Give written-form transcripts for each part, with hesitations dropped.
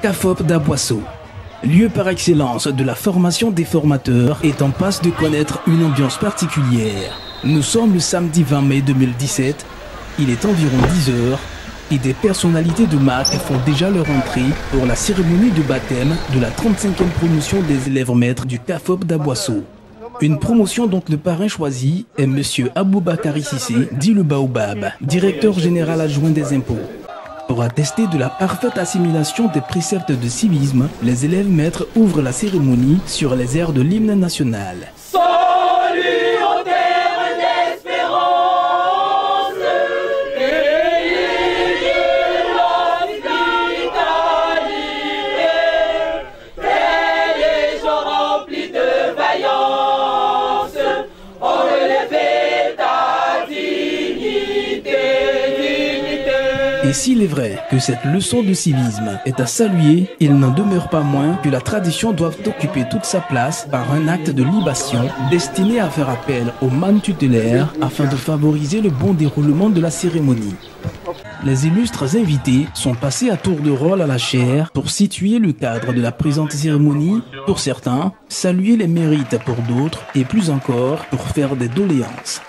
CAFOP d'Aboisseau, lieu par excellence de la formation des formateurs, est en passe de connaître une ambiance particulière. Nous sommes le samedi 20 mai 2017, il est environ 10 h et des personnalités de marque font déjà leur entrée pour la cérémonie de baptême de la 35e promotion des élèves maîtres du CAFOP d'Aboisseau. Une promotion dont le parrain choisi est M. Aboubakari Sissé, dit le Baobab, directeur général adjoint des impôts. Pour attester de la parfaite assimilation des préceptes de civisme, les élèves maîtres ouvrent la cérémonie sur les airs de l'hymne national. Et s'il est vrai que cette leçon de civisme est à saluer, il n'en demeure pas moins que la tradition doit occuper toute sa place par un acte de libation destiné à faire appel aux mânes tutélaires afin de favoriser le bon déroulement de la cérémonie. Les illustres invités sont passés à tour de rôle à la chaire pour situer le cadre de la présente cérémonie, pour certains, saluer les mérites pour d'autres et plus encore pour faire des doléances.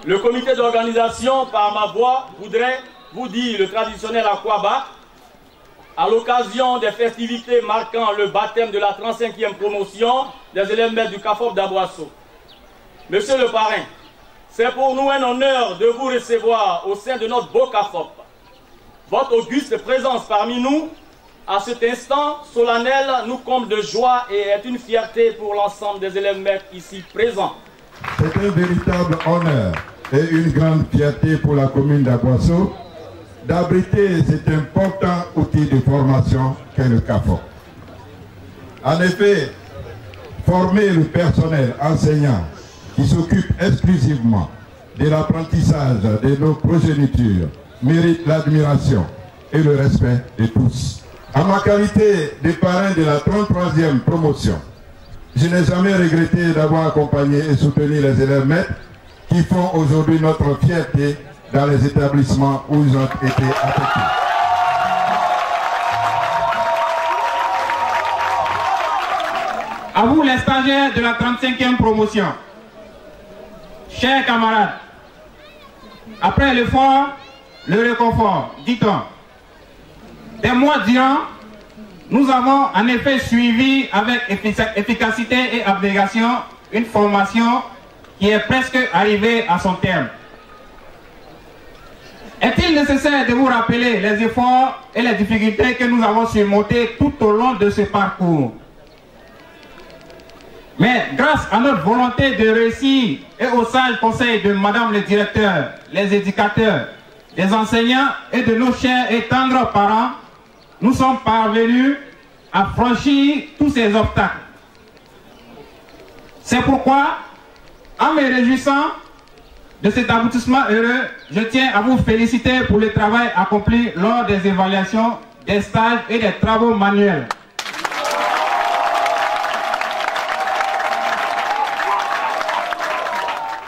Le comité d'organisation, par ma voix, voudrait vous dire le traditionnel Akwaba à l'occasion des festivités marquant le baptême de la 35e promotion des élèves maîtres du CAFOP d'Aboisseau. Monsieur le parrain, c'est pour nous un honneur de vous recevoir au sein de notre beau CAFOP. Votre auguste présence parmi nous, à cet instant solennel, nous comble de joie et est une fierté pour l'ensemble des élèves maîtres ici présents. C'est un véritable honneur et une grande fierté pour la commune d'Aboisseau d'abriter cet important outil de formation qu'est le CAFOP. En effet, former le personnel enseignant qui s'occupe exclusivement de l'apprentissage de nos progénitures mérite l'admiration et le respect de tous. En ma qualité de parrain de la 33e promotion, je n'ai jamais regretté d'avoir accompagné et soutenu les élèves maîtres qui font aujourd'hui notre fierté dans les établissements où ils ont été affectés. À vous les stagiaires de la 35e promotion, chers camarades, après l'effort, le réconfort, dit-on. Des mois durant, nous avons en effet suivi avec efficacité et abnégation une formation qui est presque arrivée à son terme. Est-il nécessaire de vous rappeler les efforts et les difficultés que nous avons surmontés tout au long de ce parcours? Mais grâce à notre volonté de réussir et au sage conseil de Madame le directeur, les éducateurs, les enseignants et de nos chers et tendres parents, nous sommes parvenus à franchir tous ces obstacles. C'est pourquoi, en me réjouissant de cet aboutissement heureux, je tiens à vous féliciter pour le travail accompli lors des évaluations, des stages et des travaux manuels.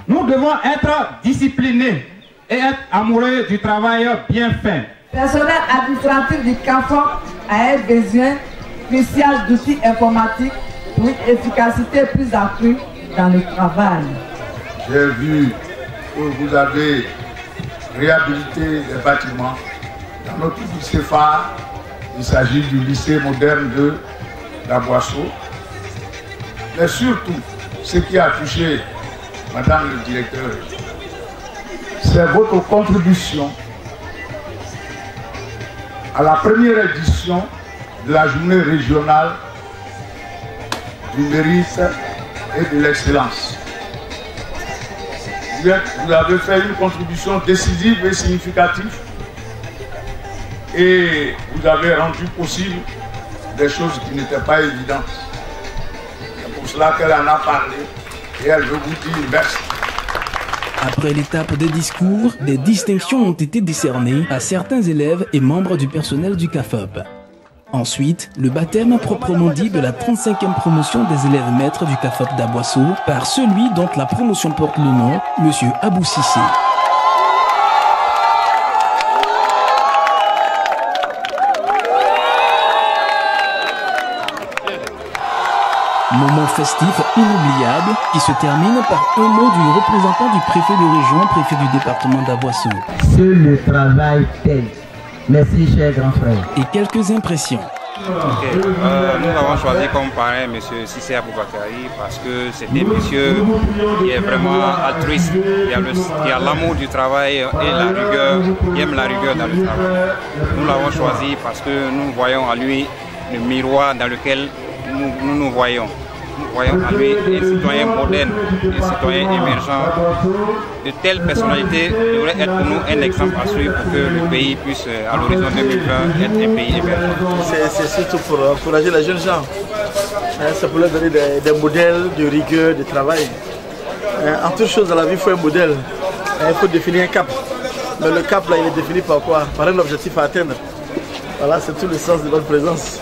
Nous devons être disciplinés et être amoureux du travail bien fait. Le personnel administratif du CAFOP a un besoin crucial d'outils informatiques pour une efficacité plus accrue dans le travail. J'ai vu que vous avez réhabilité les bâtiments. Dans notre lycée phare, il s'agit du lycée moderne de d'Aboisseau. Mais surtout, ce qui a touché Madame le directeur, c'est votre contribution à la première édition de la journée régionale du mérite et de l'excellence. Vous avez fait une contribution décisive et significative et vous avez rendu possible des choses qui n'étaient pas évidentes. C'est pour cela qu'elle en a parlé et elle veut vous dire merci. Après l'étape des discours, des distinctions ont été décernées à certains élèves et membres du personnel du CAFOP. Ensuite, le baptême proprement dit de la 35e promotion des élèves maîtres du CAFOP d'Aboisseau par celui dont la promotion porte le nom, M. Abou Sissé. Moment festif inoubliable qui se termine par un mot du représentant du préfet de région, préfet du département d'Aboisseau. Seul le travail paye. Merci, cher grand frère. Et quelques impressions. Nous avons choisi comme parrain M. Cissé Aboubakari parce que c'est un monsieur qui est vraiment altruiste, qui a l'amour du travail et la rigueur, qui aime la rigueur dans le travail. Nous l'avons choisi parce que nous voyons en lui le miroir dans lequel nous voyons. Nous voyons en lui un citoyen moderne, un citoyen émergent. De telles personnalités devraient être pour nous un exemple à suivre pour que le pays puisse, à l'horizon 2020, être un pays émergent. C'est surtout pour encourager les jeunes gens. C'est pour leur donner des modèles de rigueur, de travail. En toute chose dans la vie, il faut un modèle. Il faut définir un cap. Mais le cap, là, il est défini par quoi? Par un objectif à atteindre. Voilà, c'est tout le sens de votre présence.